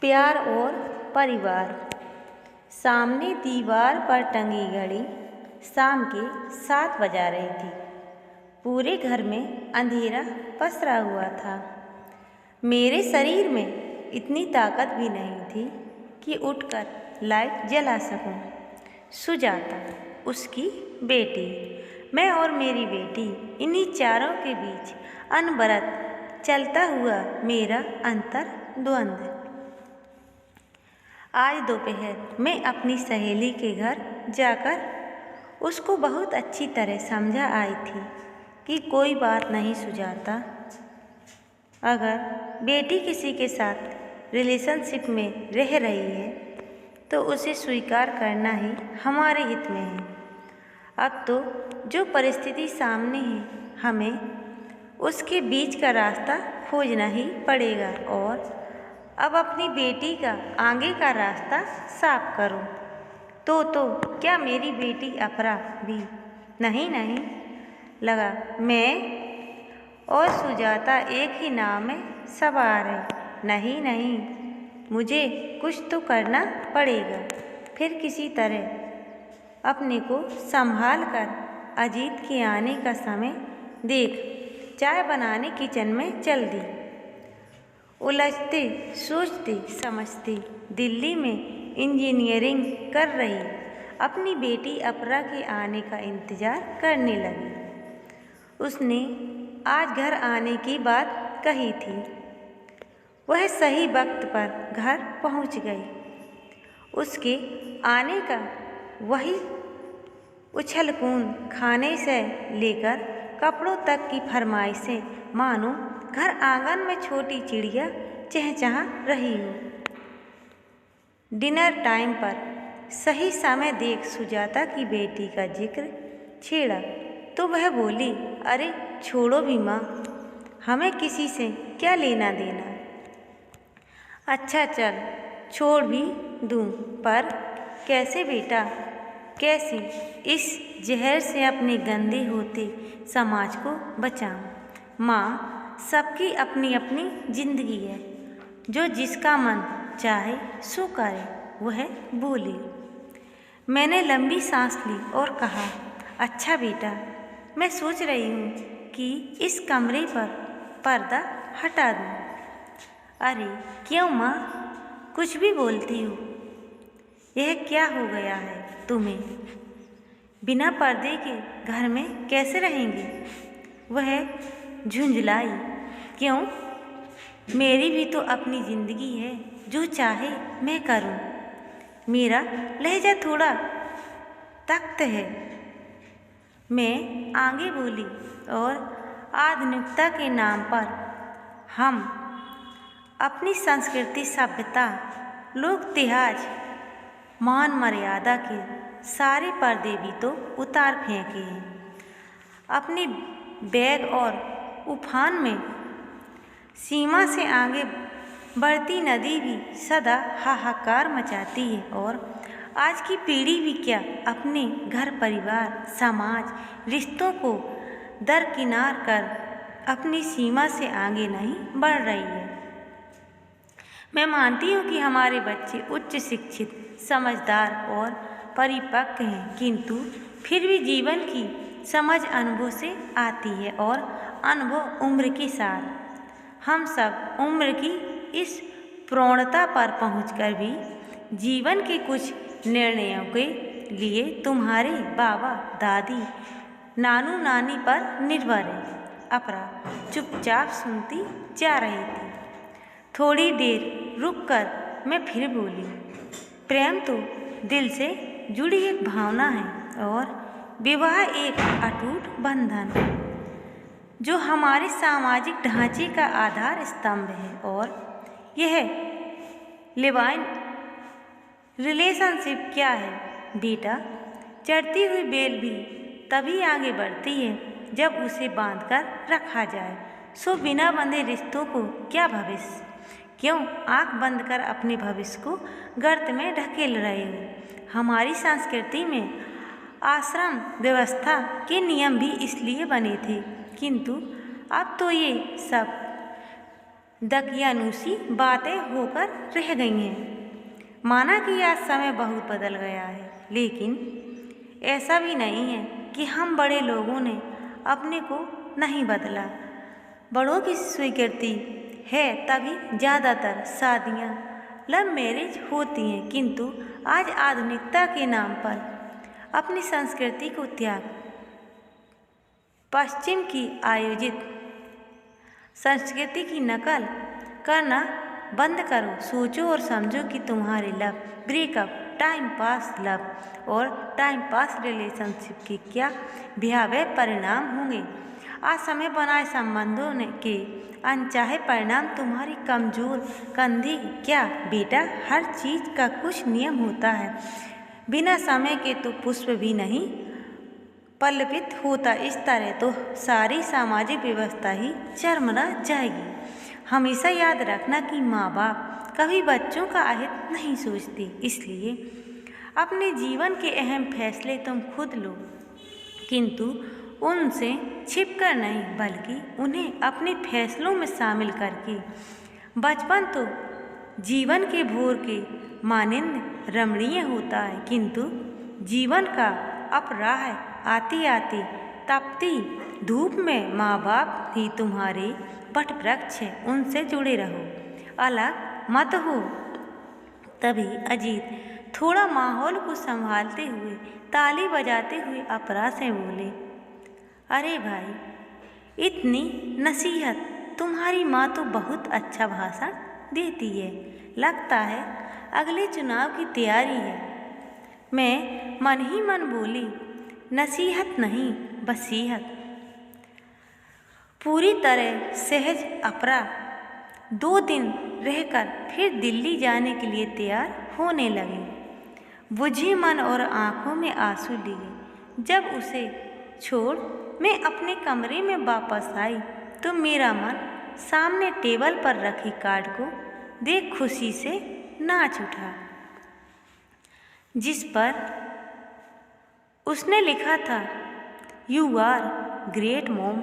प्यार और परिवार। सामने दीवार पर टंगी घड़ी शाम के 7 बजा रही थी। पूरे घर में अंधेरा पसरा हुआ था। मेरे शरीर में इतनी ताकत भी नहीं थी कि उठकर लाइट जला सकूं। सुजाता, उसकी बेटी, मैं और मेरी बेटी, इन्हीं चारों के बीच अनवरत चलता हुआ मेरा अंतर्द्वंद। आज दोपहर मैं अपनी सहेली के घर जाकर उसको बहुत अच्छी तरह समझा आई थी कि कोई बात नहीं सुजाता, अगर बेटी किसी के साथ रिलेशनशिप में रह रही है तो उसे स्वीकार करना ही हमारे हित में है। अब तो जो परिस्थिति सामने है, हमें उसके बीच का रास्ता खोजना ही पड़ेगा और अब अपनी बेटी का आगे का रास्ता साफ करो। तो क्या मेरी बेटी अपरा भी? नहीं लगा मैं और सुजाता एक ही नाव में सवार है। नहीं, मुझे कुछ तो करना पड़ेगा। फिर किसी तरह अपने को संभाल कर अजीत के आने का समय देख चाय बनाने किचन में चल दी। उलझते सोचते समझते दिल्ली में इंजीनियरिंग कर रही अपनी बेटी अपरा के आने का इंतज़ार करने लगी। उसने आज घर आने की बात कही थी। वह सही वक्त पर घर पहुंच गई। उसके आने का वही उछलकून, खाने से लेकर कपड़ों तक की फरमाइशें मानो घर आंगन में छोटी चिड़िया चहचहा रही हो। डिनर टाइम पर सही समय देख सुजाता की बेटी का जिक्र छेड़ा तो वह बोली, अरे छोड़ो भी माँ, हमें किसी से क्या लेना देना। अच्छा चल छोड़ भी दूँ, पर कैसे बेटा, कैसे इस जहर से अपने गंदे होते समाज को बचाऊं। माँ, सबकी अपनी अपनी जिंदगी है, जो जिसका मन चाहे सो करे, वह बोली। मैंने लंबी सांस ली और कहा, अच्छा बेटा, मैं सोच रही हूँ कि इस कमरे पर पर्दा हटा दूँ। अरे क्यों माँ, कुछ भी बोलती हो? यह क्या हो गया है तुम्हें? बिना पर्दे के घर में कैसे रहेंगी? वह झुंझलाई। क्यों, मेरी भी तो अपनी जिंदगी है, जो चाहे मैं करूं। मेरा लहजा थोड़ा तख्त है। मैं आगे बोली, और आधुनिकता के नाम पर हम अपनी संस्कृति, सभ्यता, लोक तिहाज, मान मर्यादा के सारे पर्दे भी तो उतार फेंके हैं। अपनी बैग और उफान में सीमा से आगे बढ़ती नदी भी सदा हाहाकार मचाती है, और आज की पीढ़ी भी क्या अपने घर परिवार, समाज, रिश्तों को दरकिनार कर अपनी सीमा से आगे नहीं बढ़ रही है। मैं मानती हूँ कि हमारे बच्चे उच्च शिक्षित, समझदार और परिपक्व हैं, किंतु फिर भी जीवन की समझ अनुभव से आती है, और अनुभव उम्र के साथ। हम सब उम्र की इस प्रौढ़ता पर पहुंचकर भी जीवन के कुछ निर्णयों के लिए तुम्हारे बाबा दादी, नानू नानी पर निर्भर है। अपरा चुपचाप सुनती जा रही थी। थोड़ी देर रुककर मैं फिर बोली, प्रेम तो दिल से जुड़ी एक भावना है, और विवाह एक अटूट बंधन है जो हमारे सामाजिक ढांचे का आधार स्तंभ है। और यह लिवाइन रिलेशनशिप क्या है बेटा? चढ़ती हुई बेल भी तभी आगे बढ़ती है जब उसे बांधकर रखा जाए। सो बिना बंधे रिश्तों को क्या भविष्य? क्यों आंख बंद कर अपने भविष्य को गर्त में ढकेल रहे हो? हमारी संस्कृति में आश्रम व्यवस्था के नियम भी इसलिए बने थे, किंतु अब तो ये सब दकियानूसी बातें होकर रह गई हैं। माना कि आज समय बहुत बदल गया है, लेकिन ऐसा भी नहीं है कि हम बड़े लोगों ने अपने को नहीं बदला। बड़ों की स्वीकृति है तभी ज़्यादातर शादियाँ लव मैरिज होती हैं, किंतु आज आधुनिकता के नाम पर अपनी संस्कृति को त्याग पश्चिम की आयोजित संस्कृति की नकल करना बंद करो। सोचो और समझो कि तुम्हारे love breakup, time pass love और टाइम पास रिलेशनशिप के क्या भयावह परिणाम होंगे। आज समय बनाए संबंधों के अनचाहे परिणाम तुम्हारी कमजोर कंधी। क्या बेटा, हर चीज़ का कुछ नियम होता है। बिना समय के तो पुष्प भी नहीं पल्लवित होता। इस तरह तो सारी सामाजिक व्यवस्था ही चरमरा जाएगी। हमेशा याद रखना कि माँ बाप कभी बच्चों का अहित नहीं सोचते, इसलिए अपने जीवन के अहम फैसले तुम खुद लो, किंतु उनसे छिपकर नहीं, बल्कि उन्हें अपने फैसलों में शामिल करके। बचपन तो जीवन के भोर के मानिंद रमणीय होता है, किंतु जीवन का अपराह आती आती तपती धूप में माँ बाप ही तुम्हारे वट वृक्ष है। उनसे जुड़े रहो, अलग मत हो। तभी अजीत थोड़ा माहौल को संभालते हुए ताली बजाते हुए अपरा से बोले, अरे भाई, इतनी नसीहत! तुम्हारी माँ तो बहुत अच्छा भाषण देती है। लगता है अगले चुनाव की तैयारी है। मैं मन ही मन बोली, नसीहत नहीं, वसीयत। पूरी तरह सहज अपरा 2 दिन रहकर फिर दिल्ली जाने के लिए तैयार होने लगी। बुझे मन और आंखों में आंसू लिए। जब उसे छोड़ मैं अपने कमरे में वापस आई तो मेरा मन सामने टेबल पर रखी कार्ड को देख खुशी से नाच उठा, जिस पर उसने लिखा था, यू आर ग्रेट मॉम।